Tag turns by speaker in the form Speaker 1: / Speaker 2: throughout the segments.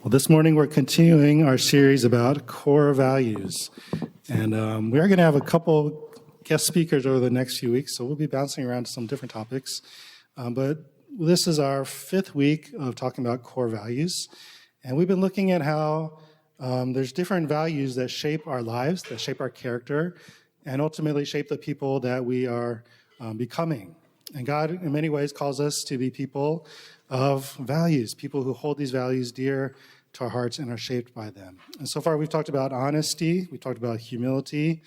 Speaker 1: Well, this morning we're continuing our series about core values. And we are going to have a couple guest speakers over the next few weeks, so we'll be bouncing around to some different topics. But this is our fifth week of talking about core values. And we've been looking at how there's different values that shape our lives, that shape our character, and ultimately shape the people that we are becoming. And God, in many ways, calls us to be people of values, people who hold these values dear to our hearts and are shaped by them. And so far, we've talked about honesty, we talked about humility,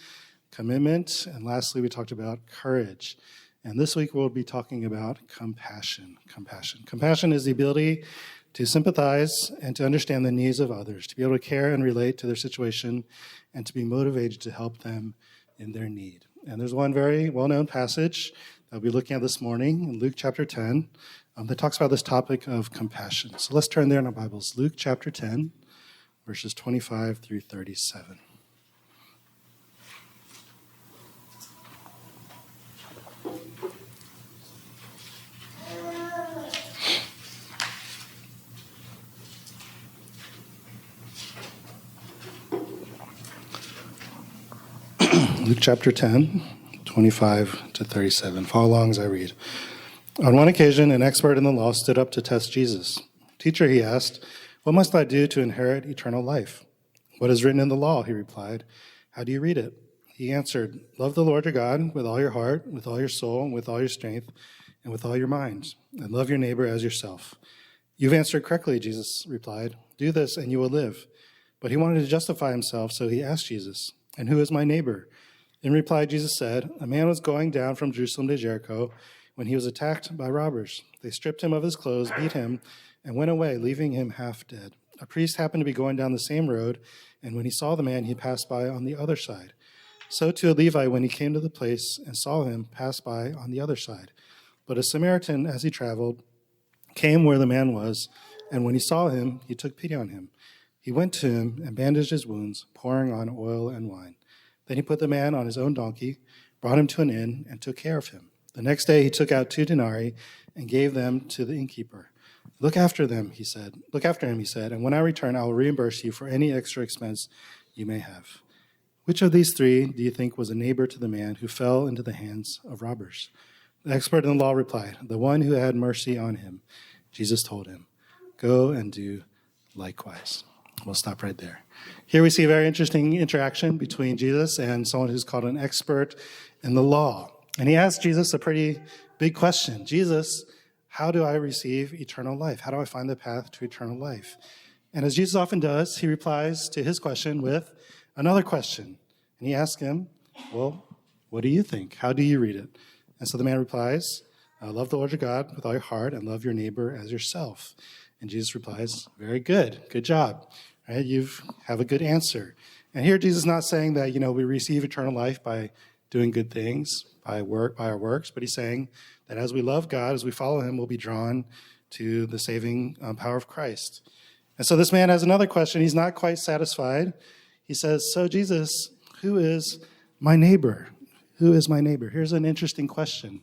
Speaker 1: commitment, and lastly, we talked about courage. And this week, we'll be talking about compassion. Compassion is the ability to sympathize and to understand the needs of others, to be able to care and relate to their situation, and to be motivated to help them in their need. And there's one very well-known passage that we'll be looking at this morning in Luke chapter 10 that talks about this topic of compassion. So let's turn there in our Bibles. Luke chapter 10, verses 25 through 37. Luke chapter 10, 25 to 37. Follow along as I read. On one occasion, an expert in the law stood up to test Jesus. "Teacher," he asked, "what must I do to inherit eternal life?" "What is written in the law?" he replied. "How do you read it?" He answered, "Love the Lord your God with all your heart, with all your soul, and with all your strength, and with all your mind, and love your neighbor as yourself." "You've answered correctly," Jesus replied. "Do this and you will live." But he wanted to justify himself, so he asked Jesus, "And who is my neighbor?" In reply, Jesus said, "A man was going down from Jerusalem to Jericho when he was attacked by robbers. They stripped him of his clothes, beat him, and went away, leaving him half dead. A priest happened to be going down the same road, and when he saw the man, he passed by on the other side. So too a Levite, when he came to the place and saw him, passed by on the other side. But a Samaritan, as he traveled, came where the man was, and when he saw him, he took pity on him. He went to him and bandaged his wounds, pouring on oil and wine. Then he put the man on his own donkey, brought him to an inn, and took care of him. The next day he took out 2 denarii and gave them to the innkeeper. Look after him, he said, "and when I return, I will reimburse you for any extra expense you may have." Which of these 3 do you think was a neighbor to the man who fell into the hands of robbers? The expert in the law replied, "The one who had mercy on him." Jesus told him, "Go and do likewise." We'll stop right there. Here we see a very interesting interaction between Jesus and someone who's called an expert in the law. And he asked Jesus a pretty big question. "Jesus, how do I receive eternal life? How do I find the path to eternal life?" And as Jesus often does, he replies to his question with another question. And he asks him, "Well, what do you think? How do you read it?" And so the man replies, "Love the Lord your God with all your heart and love your neighbor as yourself." And Jesus replies, "Very good. Good job. Right? You have a good answer." And here Jesus is not saying that, we receive eternal life by doing good things, by our works, but he's saying that as we love God, as we follow him, we'll be drawn to the saving power of Christ. And so this man has another question. He's not quite satisfied. He says, "So Jesus, who is my neighbor? Who is my neighbor?" Here's an interesting question.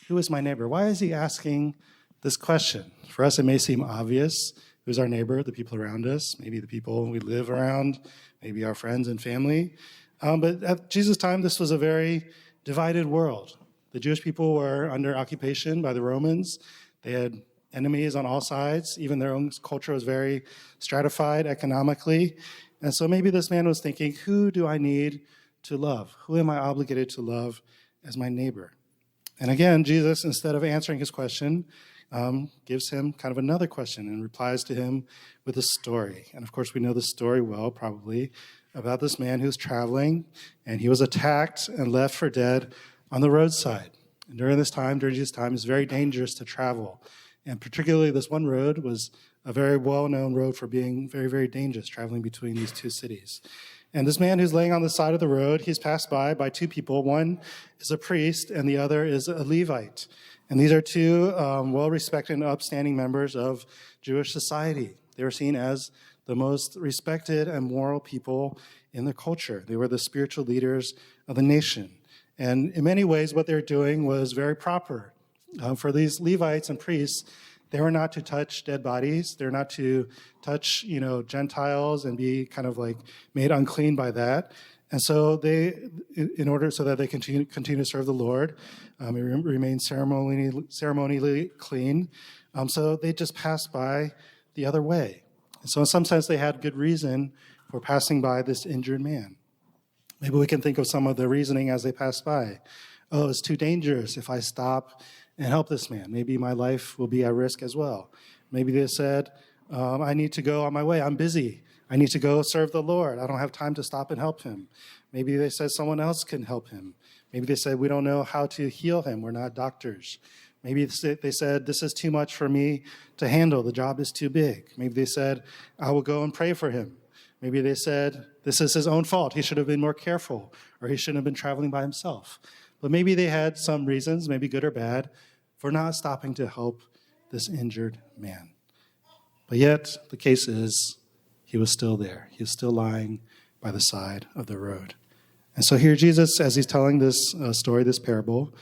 Speaker 1: Who is my neighbor? Why is he asking this question? For us, it may seem obvious. Who's our neighbor? The people around us, maybe the people we live around, maybe our friends and family. But at Jesus' time, this was a very divided world. The Jewish people were under occupation by the Romans. They had enemies on all sides. Even their own culture was very stratified economically. And so maybe this man was thinking, who do I need to love? Who am I obligated to love as my neighbor? And again, Jesus, instead of answering his question, gives him kind of another question and replies to him with a story. And of course, we know the story well, probably, about this man who's traveling, and he was attacked and left for dead on the roadside. And during Jesus' time, it's very dangerous to travel. And particularly this one road was a very well-known road for being very, very dangerous, traveling between these 2 cities. And this man who's laying on the side of the road, he's passed by 2 people. One is a priest, and the other is a Levite. And these are 2 well-respected and upstanding members of Jewish society. They were seen as the most respected and moral people in the culture. They were the spiritual leaders of the nation. And in many ways, what they were doing was very proper. For these Levites and priests, They were not to touch dead bodies. They're not to touch, Gentiles and be kind of like made unclean by that. And so they, in order so that they continue to serve the Lord, remain ceremonially clean. So they just passed by the other way. And so in some sense, they had good reason for passing by this injured man. Maybe we can think of some of the reasoning as they passed by. Oh, it's too dangerous if I stop and help this man. Maybe my life will be at risk as well. Maybe they said, I need to go on my way. I'm busy. I need to go serve the Lord. I don't have time to stop and help him. Maybe they said someone else can help him. Maybe they said, we don't know how to heal him. We're not doctors. Maybe they said, this is too much for me to handle. The job is too big. Maybe they said, I will go and pray for him. Maybe they said, this is his own fault. He should have been more careful, or he shouldn't have been traveling by himself. But maybe they had some reasons, maybe good or bad, for not stopping to help this injured man. But yet, the case is, he was still there. He was still lying by the side of the road. And so here Jesus, as he's telling this story, this parable,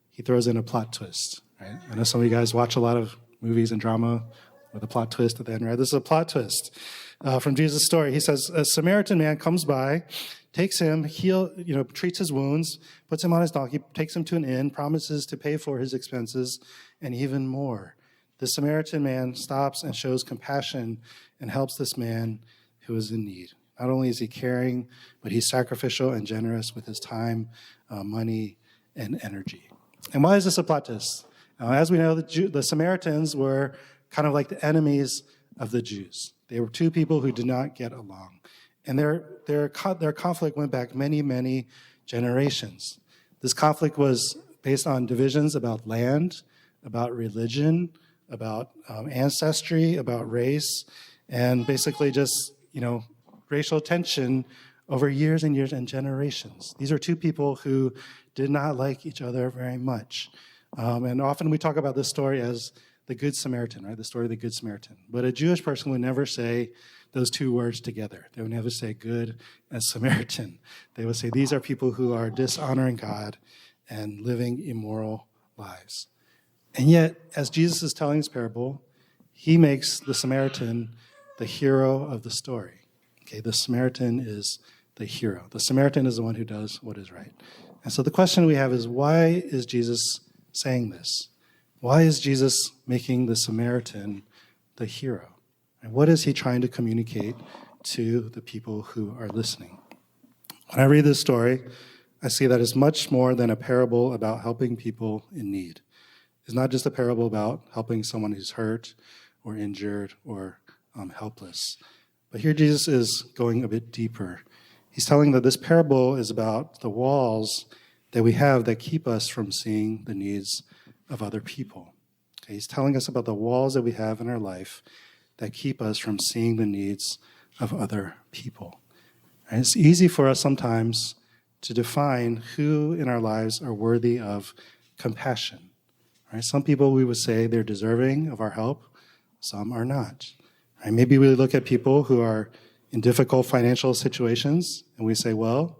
Speaker 1: he throws in a plot twist. Right? I know some of you guys watch a lot of movies and drama with a plot twist at the end, right? This is a plot twist from Jesus' story. He says, a Samaritan man comes by, takes him, treats his wounds, puts him on his donkey, takes him to an inn, promises to pay for his expenses, and even more. The Samaritan man stops and shows compassion and helps this man who is in need. Not only is he caring, but he's sacrificial and generous with his time, money, and energy. And why is this a plot twist? As we know, the Samaritans were kind of like the enemies of the Jews. They were two people who did not get along. And their conflict went back many, many generations. This conflict was based on divisions about land, about religion, about ancestry, about race, and basically just, racial tension over years and years and generations. These are two people who did not like each other very much. And often we talk about this story as the Good Samaritan, right? The story of the Good Samaritan. But a Jewish person would never say those two words together. They would never say good and Samaritan. They would say these are people who are dishonoring God and living immoral lives. And yet, as Jesus is telling this parable, he makes the Samaritan the hero of the story. Okay, the Samaritan is the hero. The Samaritan is the one who does what is right. And so the question we have is, why is Jesus saying this? Why is Jesus making the Samaritan the hero? And what is he trying to communicate to the people who are listening? When I read this story, I see that it's much more than a parable about helping people in need. It's not just a parable about helping someone who's hurt or injured or helpless. But here Jesus is going a bit deeper. He's telling that this parable is about the walls that we have that keep us from seeing the needs of other people. Okay, he's telling us about the walls that we have in our life that keep us from seeing the needs of other people. And it's easy for us sometimes to define who in our lives are worthy of compassion. Right? Some people we would say they're deserving of our help, some are not. Right? Maybe we look at people who are in difficult financial situations and we say, well,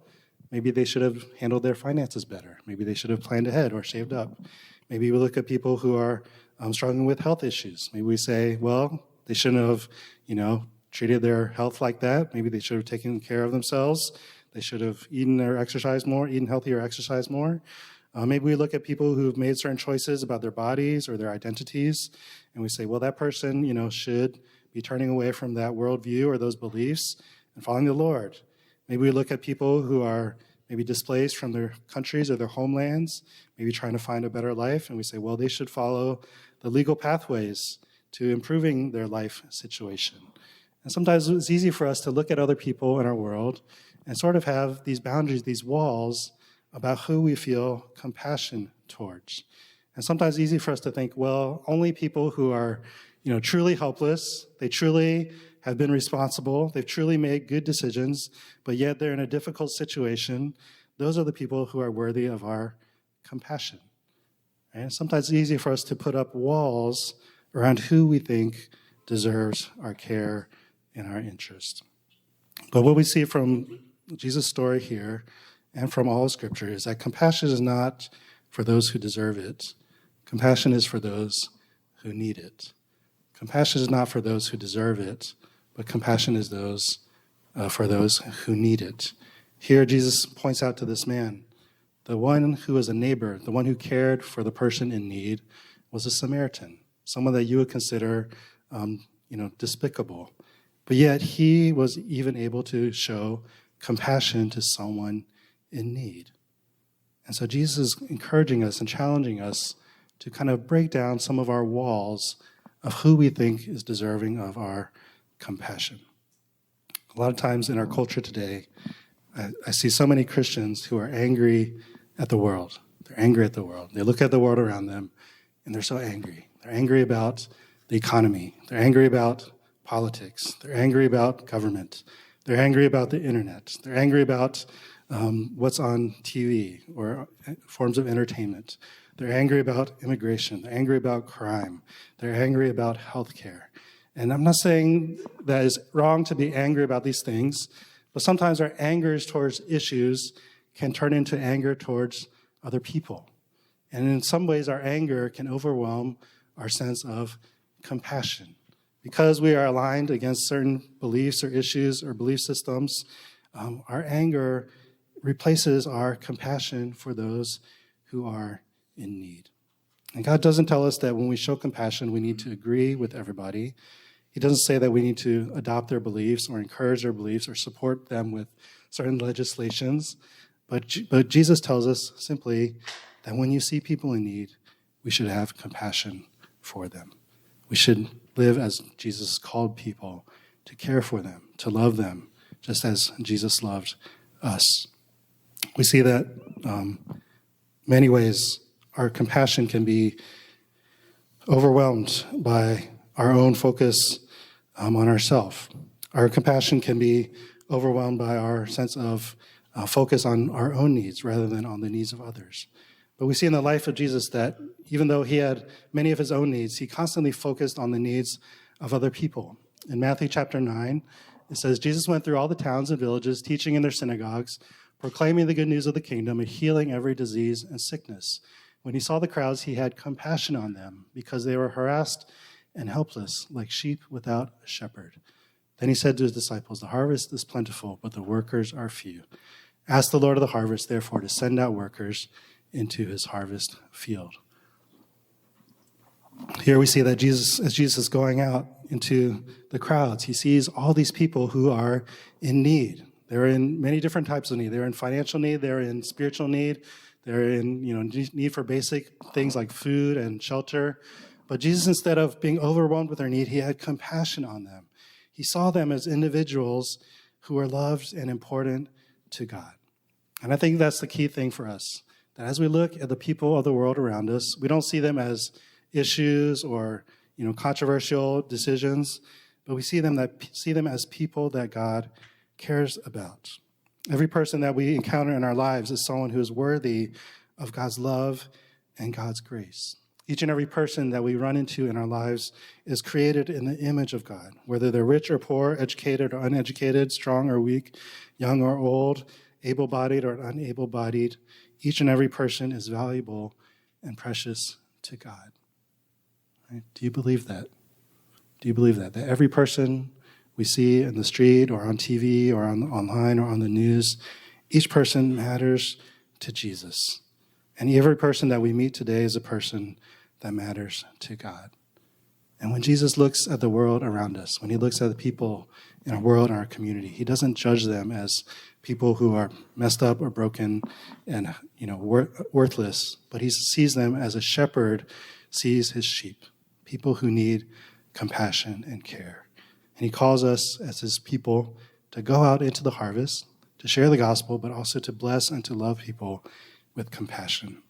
Speaker 1: maybe they should have handled their finances better. Maybe they should have planned ahead or saved up. Maybe we look at people who are struggling with health issues. Maybe we say, well, they shouldn't have, treated their health like that. Maybe they should have taken care of themselves. They should have eaten healthy or exercised more. Maybe we look at people who've made certain choices about their bodies or their identities, and we say, well, that person, should be turning away from that worldview or those beliefs and following the Lord. Maybe we look at people who are maybe displaced from their countries or their homelands, maybe trying to find a better life, and we say, well, they should follow the legal pathways to improving their life situation. And sometimes it's easy for us to look at other people in our world and sort of have these boundaries, these walls about who we feel compassion towards. And sometimes it's easy for us to think, well, only people who are, truly helpless, they truly have been responsible, they've truly made good decisions, but yet they're in a difficult situation, those are the people who are worthy of our compassion. And sometimes it's easy for us to put up walls around who we think deserves our care and our interest. But what we see from Jesus' story here and from all of Scripture is that compassion is not for those who deserve it. Compassion is for those who need it. Compassion is not for those who deserve it, but compassion is for those who need it. Here, Jesus points out to this man, the one who was a neighbor, the one who cared for the person in need, was a Samaritan, someone that you would consider, despicable. But yet, he was even able to show compassion to someone in need. And so Jesus is encouraging us and challenging us to kind of break down some of our walls of who we think is deserving of our compassion. A lot of times in our culture today, I see so many Christians who are angry at the world. They're angry at the world. They look at the world around them, and they're so angry. They're angry about the economy. They're angry about politics. They're angry about government. They're angry about the internet. They're angry about what's on TV or forms of entertainment. They're angry about immigration. They're angry about crime. They're angry about healthcare. And I'm not saying that it's wrong to be angry about these things, but sometimes our anger towards issues can turn into anger towards other people. And in some ways, our anger can overwhelm our sense of compassion. Because we are aligned against certain beliefs or issues or belief systems, our anger replaces our compassion for those who are in need. And God doesn't tell us that when we show compassion, we need to agree with everybody. He doesn't say that we need to adopt their beliefs or encourage their beliefs or support them with certain legislations. But Jesus tells us simply that when you see people in need, we should have compassion for them. We should live as Jesus called people, to care for them, to love them, just as Jesus loved us. We see that many ways our compassion can be overwhelmed by our own focus on ourselves. Our compassion can be overwhelmed by our sense of focus on our own needs rather than on the needs of others. But we see in the life of Jesus that even though he had many of his own needs, he constantly focused on the needs of other people. In Matthew chapter 9, it says, Jesus went through all the towns and villages, teaching in their synagogues, proclaiming the good news of the kingdom and healing every disease and sickness. When he saw the crowds, he had compassion on them because they were harassed and helpless, like sheep without a shepherd. Then he said to his disciples, the harvest is plentiful, but the workers are few. Ask the Lord of the harvest, therefore, to send out workers into his harvest field. Here we see that as Jesus is going out into the crowds, he sees all these people who are in need. They're in many different types of need. They're in financial need. They're in spiritual need. They're in need for basic things like food and shelter. But Jesus, instead of being overwhelmed with their need, he had compassion on them. He saw them as individuals who are loved and important to God. And I think that's the key thing for us, that as we look at the people of the world around us, we don't see them as issues or controversial decisions, but we see them as people that God cares about. Every person that we encounter in our lives is someone who is worthy of God's love and God's grace. Each and every person that we run into in our lives is created in the image of God, whether they're rich or poor, educated or uneducated, strong or weak, young or old, able-bodied or unable-bodied. Each and every person is valuable and precious to God. Right? Do you believe that? Do you believe that? That every person we see in the street or on TV or online or on the news, each person matters to Jesus. And every person that we meet today is a person that matters to God. And when Jesus looks at the world around us, when he looks at the people in our world, in our community, he doesn't judge them as people who are messed up or broken and worthless, but he sees them as a shepherd sees his sheep, people who need compassion and care. And he calls us as his people to go out into the harvest, to share the gospel, but also to bless and to love people with compassion.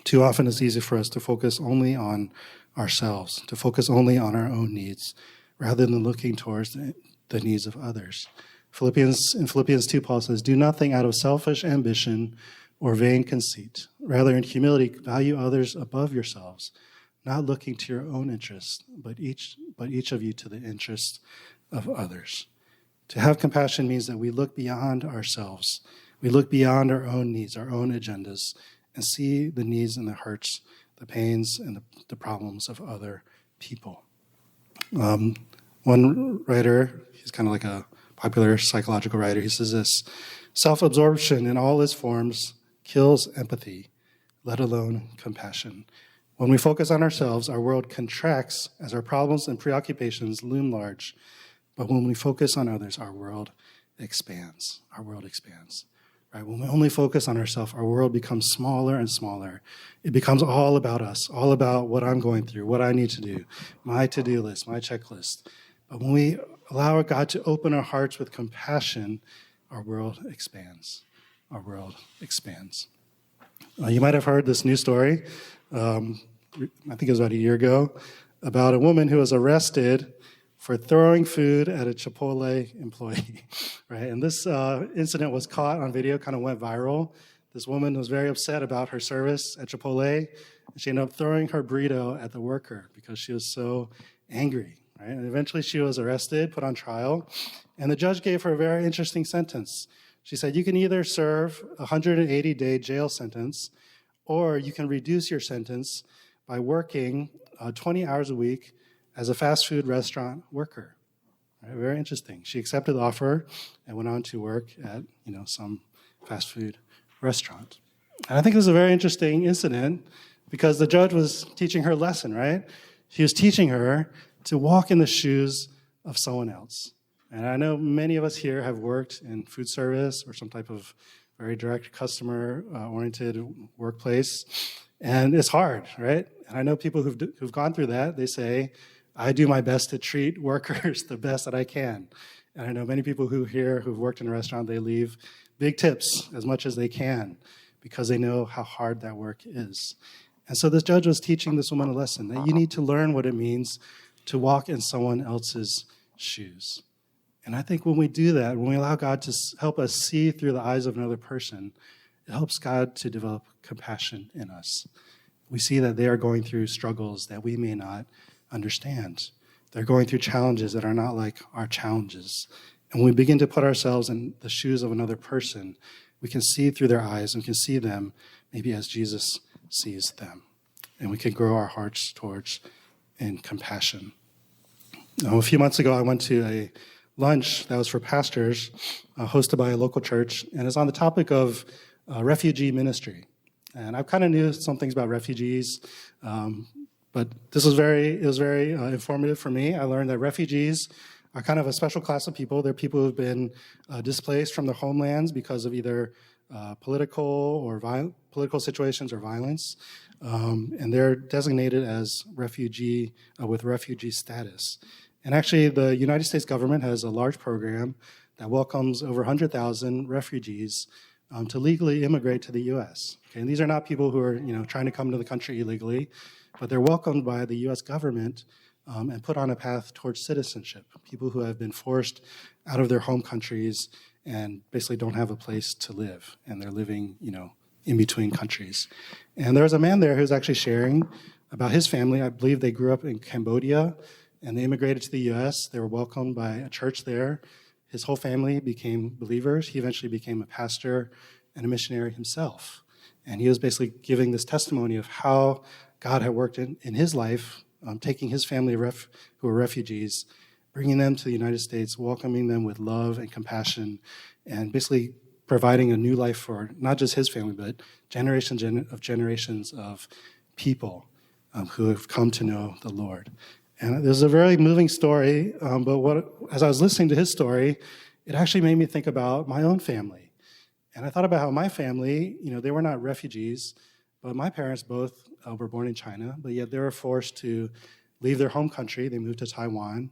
Speaker 1: Too often it's easy for us to focus only on ourselves, to focus only on our own needs, rather than looking towards the needs of others. In Philippians 2, Paul says, do nothing out of selfish ambition or vain conceit. Rather, in humility, value others above yourselves, not looking to your own interests, but each of you to the interests of others. To have compassion means that we look beyond ourselves. We look beyond our own needs, our own agendas, and see the needs and the hurts, the pains and the problems of other people. One writer, he's kind of like a popular psychological writer, he says this: self-absorption in all its forms kills empathy, let alone compassion. When we focus on ourselves, our world contracts as our problems and preoccupations loom large. But when we focus on others, our world expands. Our world expands. Right? When we only focus on ourselves, our world becomes smaller and smaller. It becomes all about us, all about what I'm going through, what I need to do, my to-do list, my checklist. But when we allow God to open our hearts with compassion, our world expands. Our world expands. You might have heard this news story, I think it was about a year ago, about a woman who was arrested for throwing food at a Chipotle employee, right? And this incident was caught on video, kind of went viral. This woman was very upset about her service at Chipotle, and she ended up throwing her burrito at the worker because she was so angry, right? And eventually she was arrested, put on trial, and the judge gave her a very interesting sentence. She said, you can either serve a 180-day jail sentence, or you can reduce your sentence by working 20 hours a week as a fast food restaurant worker. Right, very interesting. She accepted the offer and went on to work at some fast food restaurant. And I think this is a very interesting incident because the judge was teaching her a lesson, right? He was teaching her to walk in the shoes of someone else. And I know many of us here have worked in food service or some type of very direct customer-oriented workplace, and it's hard, right? And I know people who've gone through that. They say, I do my best to treat workers the best that I can. And I know many people who've worked in a restaurant, they leave big tips as much as they can because they know how hard that work is. And so this judge was teaching this woman a lesson that you need to learn what it means to walk in someone else's shoes. And I think when we do that, when we allow God to help us see through the eyes of another person, it helps God to develop compassion in us. We see that they are going through struggles that we may not understand. They're going through challenges that are not like our challenges. And when we begin to put ourselves in the shoes of another person, we can see through their eyes and can see them maybe as Jesus sees them. And we can grow our hearts towards in compassion. A few months ago, I went to a lunch that was for pastors hosted by a local church, and it's on the topic of refugee ministry. And I kind of knew some things about refugees, but it was very informative for me. I learned that refugees are kind of a special class of people. They're people who've been displaced from their homelands because of either political situations or violence, and they're designated as refugee with refugee status. And actually, the United States government has a large program that welcomes over 100,000 refugees to legally immigrate to the U.S. Okay? And these are not people who are trying to come to the country illegally, but they're welcomed by the U.S. government and put on a path towards citizenship. People who have been forced out of their home countries and basically don't have a place to live, and they're living in between countries. And there was a man there who's actually sharing about his family. I believe they grew up in Cambodia, and they immigrated to the U.S. They were welcomed by a church there. His whole family became believers. He eventually became a pastor and a missionary himself. And he was basically giving this testimony of how God had worked in his life, taking his family who were refugees, bringing them to the United States, welcoming them with love and compassion, and basically providing a new life for not just his family, but generations of people who have come to know the Lord. And this is a very moving story, but as I was listening to his story, it actually made me think about my own family. And I thought about how my family, they were not refugees, but my parents both were born in China, but yet they were forced to leave their home country. They moved to Taiwan,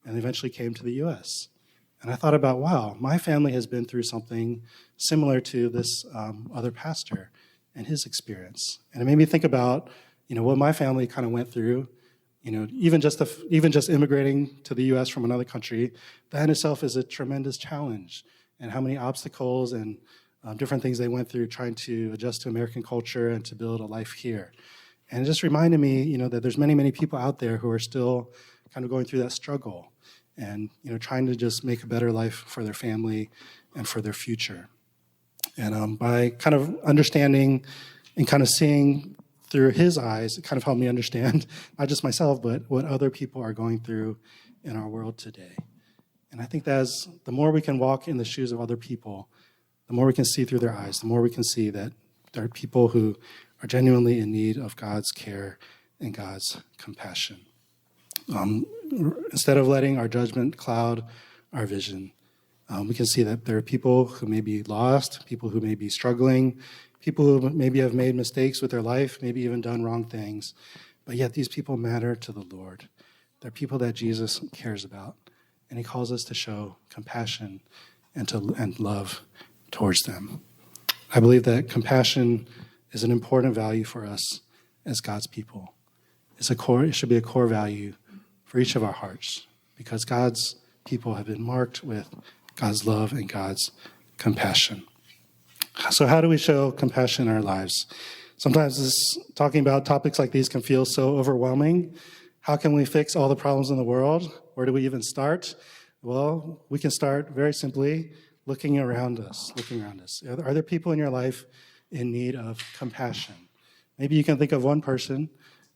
Speaker 1: and eventually came to the U.S. And I thought about, wow, my family has been through something similar to this other pastor and his experience. And it made me think about, what my family kind of went through. Even just immigrating to the U.S. from another country, that in itself is a tremendous challenge. And how many obstacles and different things they went through trying to adjust to American culture and to build a life here. And it just reminded me, that there's many, many people out there who are still kind of going through that struggle and, trying to just make a better life for their family and for their future. And by kind of understanding and kind of seeing through his eyes, it kind of helped me understand, not just myself, but what other people are going through in our world today. And I think that the more we can walk in the shoes of other people, the more we can see through their eyes, the more we can see that there are people who are genuinely in need of God's care and God's compassion. Instead of letting our judgment cloud our vision, we can see that there are people who may be lost, people who may be struggling, people who maybe have made mistakes with their life, maybe even done wrong things, but yet these people matter to the Lord. They're people that Jesus cares about, and he calls us to show compassion and love towards them. I believe that compassion is an important value for us as God's people. It should be a core value for each of our hearts, because God's people have been marked with God's love and God's compassion. So how do we show compassion in our lives? Sometimes talking about topics like these can feel so overwhelming. How can we fix all the problems in the world? Where do we even start? Well, we can start very simply looking around us. Are there people in your life in need of compassion? Maybe you can think of one person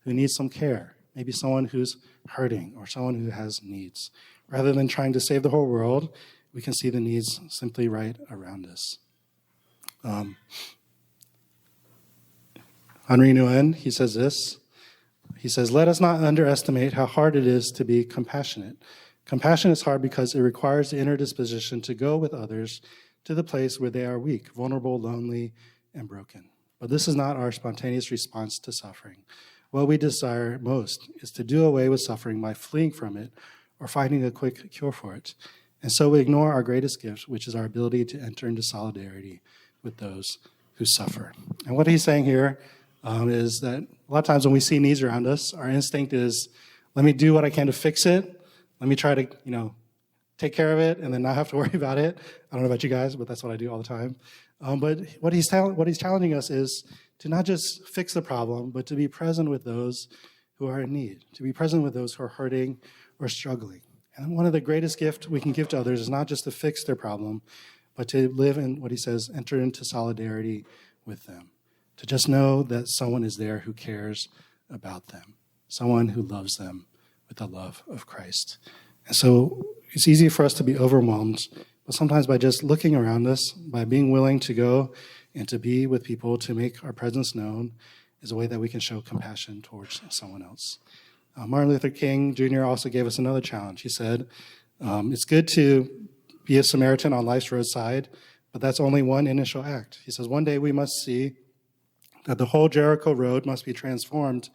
Speaker 1: who needs some care, maybe someone who's hurting or someone who has needs. Rather than trying to save the whole world, we can see the needs simply right around us. Henri Nouwen, he says this. He says, "Let us not underestimate how hard it is to be compassionate. Compassion is hard because it requires the inner disposition to go with others to the place where they are weak, vulnerable, lonely, and broken. But this is not our spontaneous response to suffering. What we desire most is to do away with suffering by fleeing from it or finding a quick cure for it. And so we ignore our greatest gift, which is our ability to enter into solidarity with those who suffer." And what he's saying here is that a lot of times when we see needs around us, our instinct is, let me do what I can to fix it. Let me try to, take care of it and then not have to worry about it. I don't know about you guys, but that's what I do all the time. But what he's challenging us is to not just fix the problem, but to be present with those who are in need, to be present with those who are hurting or struggling. And one of the greatest gifts we can give to others is not just to fix their problem, but to live in what he says, enter into solidarity with them. To just know that someone is there who cares about them, someone who loves them with the love of Christ. And so it's easy for us to be overwhelmed, but sometimes by just looking around us, by being willing to go and to be with people, to make our presence known, is a way that we can show compassion towards someone else. Martin Luther King Jr. also gave us another challenge. He said, it's good to be a Samaritan on life's roadside, but that's only one initial act. He says, one day we must see that the whole Jericho road must be transformed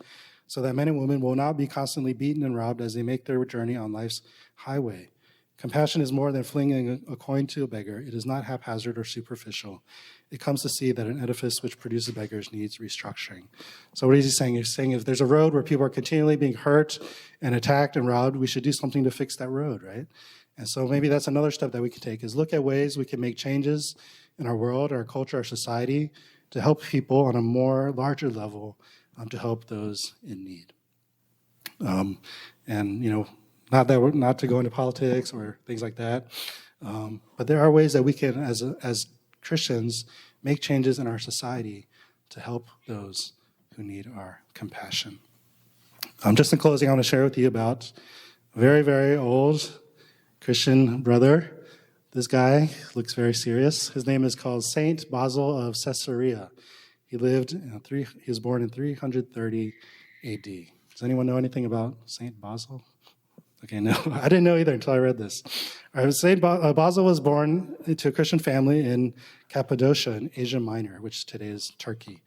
Speaker 1: so that men and women will not be constantly beaten and robbed as they make their journey on life's highway. Compassion is more than flinging a coin to a beggar. It is not haphazard or superficial. It comes to see that an edifice which produces beggars needs restructuring. So what is he saying? He's saying if there's a road where people are continually being hurt and attacked and robbed, we should do something to fix that road, right? And so maybe that's another step that we can take, is look at ways we can make changes in our world, our culture, our society, to help people on a more larger level, to help those in need. Not to go into politics or things like that, but there are ways that we can, as Christians, make changes in our society to help those who need our compassion. Just in closing, I want to share with you about a very, very old Christian brother. This guy looks very serious. His name is called Saint Basil of Caesarea. He was born in 330 AD. Does anyone know anything about Saint Basil? Okay, no, I didn't know either until I read this. All right, Saint Basil was born into a Christian family in Cappadocia in Asia Minor, which today is Turkey.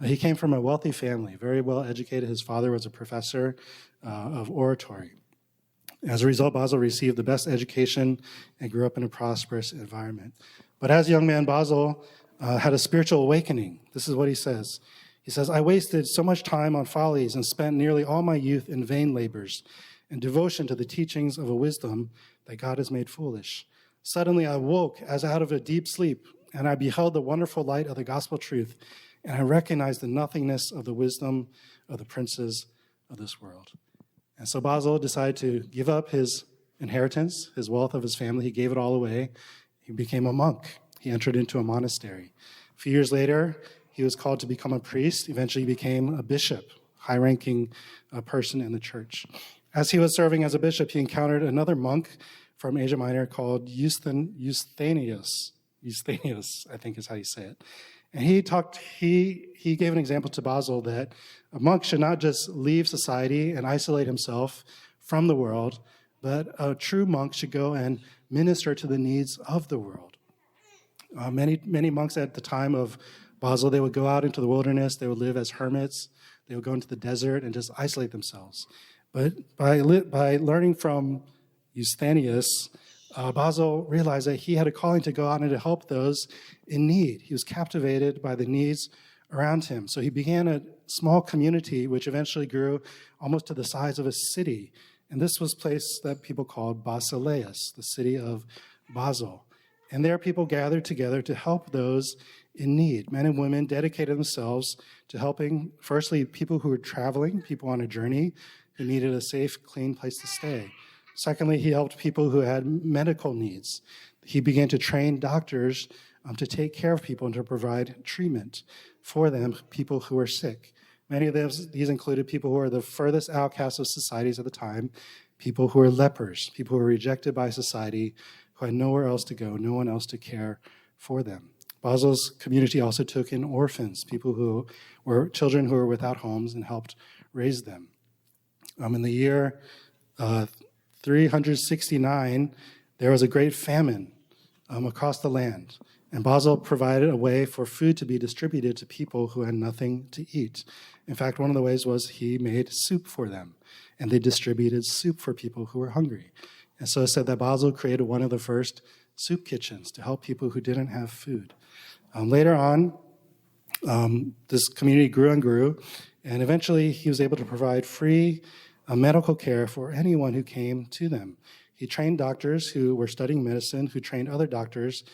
Speaker 1: He came from a wealthy family, very well educated. His father was a professor of oratory. As a result, Basil received the best education and grew up in a prosperous environment. But as a young man, Basil had a spiritual awakening. This is what he says. He says, "I wasted so much time on follies and spent nearly all my youth in vain labors and devotion to the teachings of a wisdom that God has made foolish. Suddenly I woke as out of a deep sleep, and I beheld the wonderful light of the gospel truth, and I recognized the nothingness of the wisdom of the princes of this world." And so Basil decided to give up his inheritance, his wealth of his family. He gave it all away. He became a monk. He entered into a monastery. A few years later, he was called to become a priest. Eventually, he became a bishop, high-ranking person in the church. As he was serving as a bishop, he encountered another monk from Asia Minor called Eustathius. Eustathius, I think is how you say it. And he gave an example to Basil that a monk should not just leave society and isolate himself from the world, but a true monk should go and minister to the needs of the world. Many monks at the time of Basil, they would go out into the wilderness, they would live as hermits, they would go into the desert and just isolate themselves. But by learning from Eustathius, Basil realized that he had a calling to go out and to help those in need. He was captivated by the needs around him. So he began a small community, which eventually grew almost to the size of a city. And this was a place that people called Basileus, the city of Basel. And there people gathered together to help those in need. Men and women dedicated themselves to helping, firstly, people who were traveling, people on a journey who needed a safe, clean place to stay. Secondly, he helped people who had medical needs. He began to train doctors to take care of people and to provide treatment for them, people who were sick. Many of these included people who were the furthest outcasts of societies at the time, people who were lepers, people who were rejected by society, who had nowhere else to go, no one else to care for them. Basil's community also took in orphans, people who were children who were without homes, and helped raise them. In the year 369, there was a great famine across the land, and Basil provided a way for food to be distributed to people who had nothing to eat. In fact, one of the ways was he made soup for them, and they distributed soup for people who were hungry. And so it said that Basil created one of the first soup kitchens to help people who didn't have food. Later on, this community grew and grew, and eventually he was able to provide free medical care for anyone who came to them. He trained doctors who were studying medicine, who trained other doctors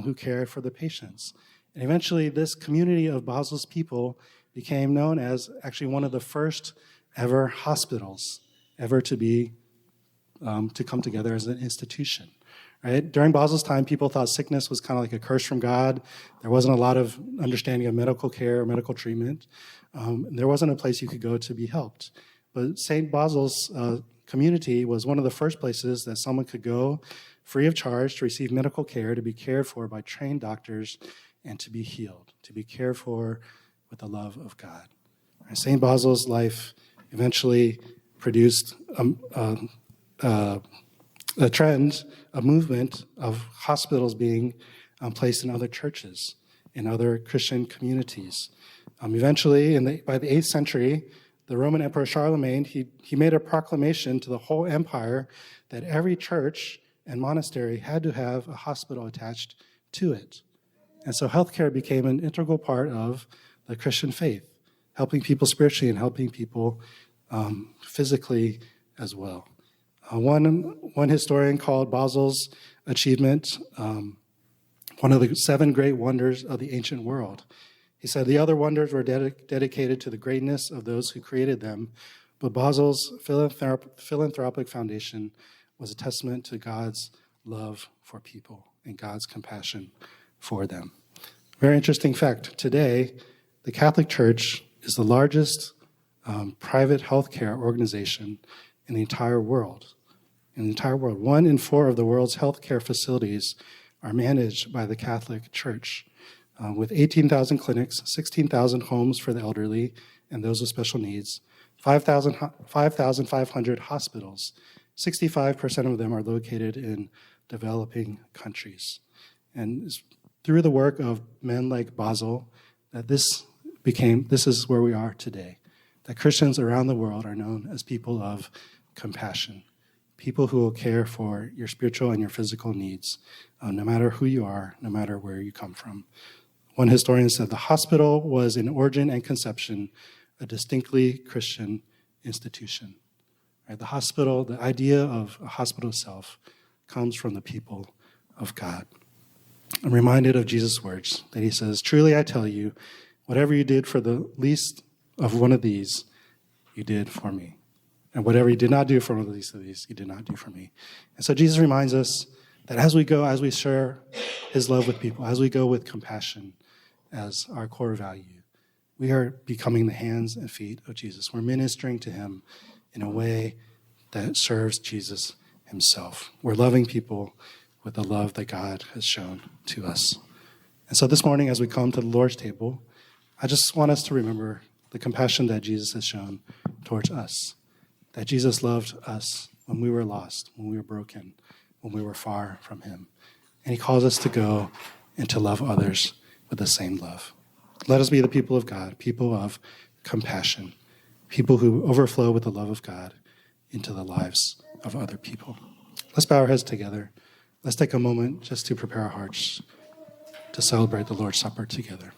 Speaker 1: who cared for the patients. And eventually, this community of Basil's people became known as actually one of the first ever hospitals ever to come together as an institution. Right? During Basil's time, people thought sickness was kind of like a curse from God. There wasn't a lot of understanding of medical care or medical treatment. There wasn't a place you could go to be helped. But St. Basil's community was one of the first places that someone could go free of charge to receive medical care, to be cared for by trained doctors, and to be healed, to be cared for with the love of God. Right? St. Basil's life eventually produced a trend, a movement of hospitals being placed in other churches, in other Christian communities. Eventually, by the 8th century, the Roman Emperor Charlemagne, he made a proclamation to the whole empire that every church and monastery had to have a hospital attached to it. And so healthcare became an integral part of the Christian faith, helping people spiritually and helping people physically as well. One historian called Basil's achievement one of the 7 great wonders of the ancient world. He said the other wonders were dedicated to the greatness of those who created them, but Basil's philanthropic foundation was a testament to God's love for people and God's compassion for them. Very interesting fact. Today, the Catholic Church is the largest private healthcare organization in the entire world. In the entire world, 1 in 4 of the world's healthcare facilities are managed by the Catholic Church, with 18,000 clinics, 16,000 homes for the elderly and those with special needs, 5,500 hospitals. 65% of them are located in developing countries. And it's through the work of men like Basil that this is where we are today. That Christians around the world are known as people of compassion, people who will care for your spiritual and your physical needs, no matter who you are, no matter where you come from. One historian said the hospital was in origin and conception a distinctly Christian institution. Right? The hospital, the idea of a hospital itself, comes from the people of God. I'm reminded of Jesus' words that he says, "Truly I tell you, whatever you did for the least of one of these, you did for me. And whatever you did not do for one of the least of these, you did not do for me." And so Jesus reminds us that as we share his love with people, as we go with compassion, as our core value. We are becoming the hands and feet of Jesus. We're ministering to him in a way that serves Jesus himself. We're loving people with the love that God has shown to us. And so this morning, as we come to the Lord's table, I just want us to remember the compassion that Jesus has shown towards us, that Jesus loved us when we were lost, when we were broken, when we were far from him. And he calls us to go and to love others with the same love. Let us be the people of God, people of compassion, people who overflow with the love of God into the lives of other people. Let's bow our heads together. Let's take a moment just to prepare our hearts to celebrate the Lord's Supper together.